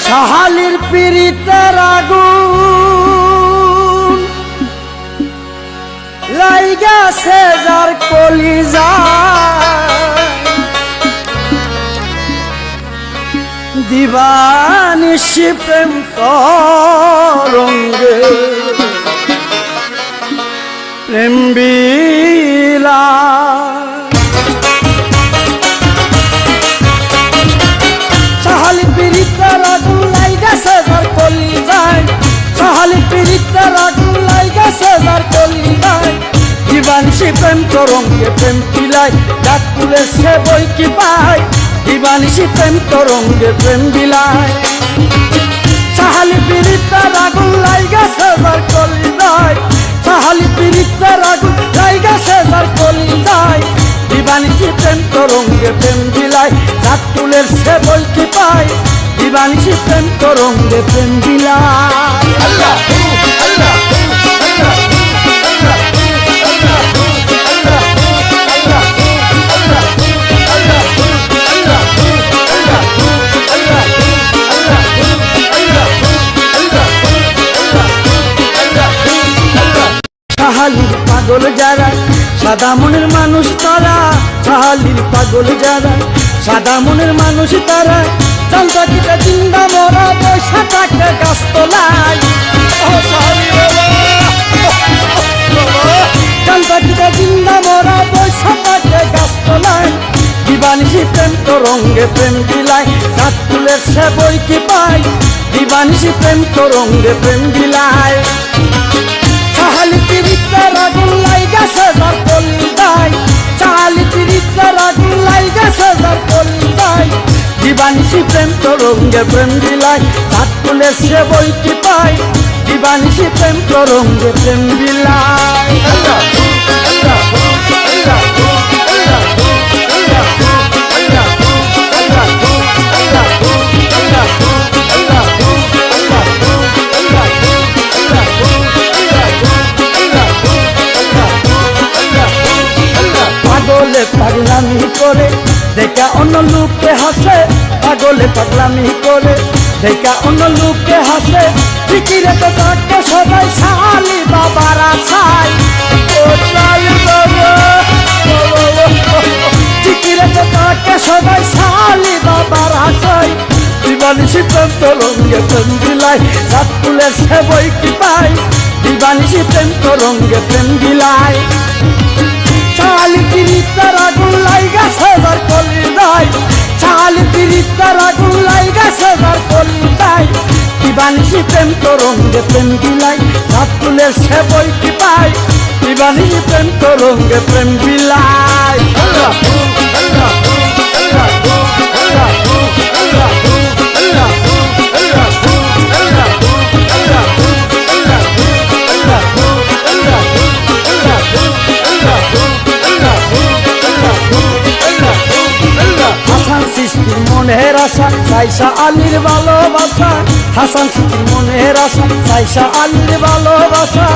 শাহালির পিরিতের আগুন লাইগাছে যার কলিজায়, দিবানিশি প্রেম তরঙ্গে প্রেম বিলায়। শাহালি পিরিতের আগুন লাইগাছে যার কলিজায়, শাহালি পিরিতের আগুন লাইগাছে যার কলিজায়, দিবানিশি প্রেম তরঙ্গে প্রেম বিলায়। ডাক তুলে সে বই কি পায়, দিবানিশি প্রেম তরঙ্গে প্রেম বিলায়। শাহালি পিরিতের আগুন লাইগাছে যার কলিজায়, শাহালি পিরিতের আগুন লাইগাছে যার কলিজায়, দিবানিশি প্রেম তরঙ্গে প্রেম বিলায়। ডাক তুলে সে বই কি পায়, দিবানিশি প্রেম তরঙ্গে প্রেম বিলায়। আল্লাহ আল্লাহ শাহালির পাগল যারা সাদা মনের মানুষ তারা, শাহালির পাগল যারা সাদা মনের মানুষ তারা, চান্দা কিটা জিন্দা মরা পয়সা টাকা গাছ তোলায়। চান্দা কিটা জিন্দা মরা পয়সা টাকা গাছ তোলায়, দিবানিশি প্রেম তরঙ্গে প্রেম বিলায়। রাত তুলে সে বই কি পায়, দিবানিশি প্রেম তরঙ্গে প্রেম বিলায়। শাহালি পিরিতের আগুন লাইগাছে যার কলিজায়, শাহালি পিরিতের আগুন লাইগাছে যার কলিজায়, দিবানিশি প্রেম তরঙ্গে প্রেম বিলায়। রাত তুলে সে বই কি পায়, দিবানিশি প্রেম তরঙ্গে প্রেম বিলায়। আল্লাহ আল্লাহ আল্লাহ পাগলে পাগলামি করে দেখা অন্য লোকে হাসে, পাগলে পাগলামি করে দেখা অন্য লোকে হাসে, ফিকিরে তো তাকে সবাই শাহালি বাবার আশায়। ফিকিরে তো তাকে সবাই শাহালি বাবার আশায়, দিবানিশি প্রেম তরঙ্গে প্রেম বিলায়। রাত তুলে সে বই কি পায়, দিবানিশি প্রেম তরঙ্গে প্রেম বিলায়। শাহালি পিরিতের আগুন লাইগাছে যার কলিজায়, শাহালি পিরিতের আগুন লাইগাছে যার কলিজায়, দিবানিশি প্রেম তরঙ্গে প্রেম বিলায়। রাত তুলে সে বই কি পায়, দিবানিশি প্রেম তরঙ্গে প্রেম বিলায়। আল্লাহ আল্লাহ আল্লাহ আল্লাহ আল্লাহ হাসান সৃষ্টির মনের আশা সাইসা আলীর ভালোবাসা, হাসান সৃষ্টির মনের আশা সাইসা আলীর ভালোবাসা,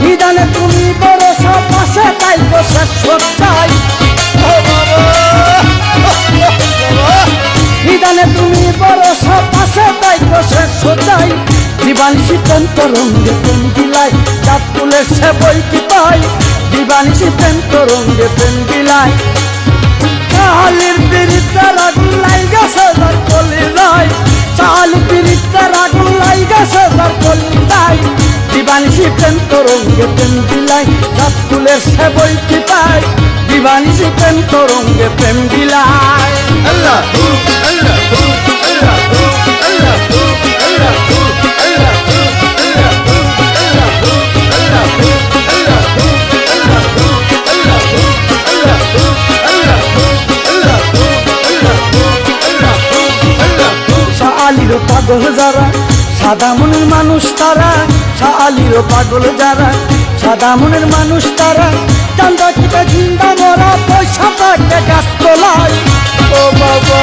নিদানে তুমি ভরসা পাশে তাই তো শেষ সত্যাই। নিদানে তুমি ভরসা পাশে তাই তো শেষ সত্যাই, দিবানিশি প্রেম তরঙ্গে প্রেম বিলায়। চাপ তুলে সে বই কি পায়, দিবানিশি প্রেম তরঙ্গে প্রেম বিলায়। শাহালির পিরিতের আগুন লাইগাছে যার কলিজায়, শাহালি পিরিতের আগুন লাইগাছে যার কলিজায়, দিবানিশি প্রেম তরঙ্গে প্রেম বিলায়। রাত তুলে সে বই কি পায়, দিবানিশি প্রেম তরঙ্গে প্রেম বিলায়। আল্লাহ আল্লাহ আল্লাহ আল্লাহ শাহালির পাগল যারা সাদা মনের মানুষ তারা, শাহালির পাগল যারা সাদা মনের মানুষ তারা, চান্দা কিটা জিন্দা মরা পয়সা টাকা গাছ তোলায়। ও বাবা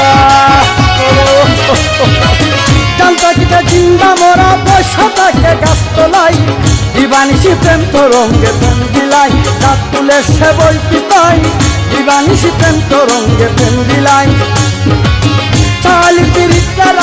চান্দা কিটা জিন্দা মরা পয়সা টাকা গাছ তোলায়, দিবানিশি প্রেম তরঙ্গে প্রেম বিলাই, রাত তুলে সে বই পিতাই, দিবানিশি প্রেম তরঙ্গে প্রেম বিলাই। কাহালি পিরিতের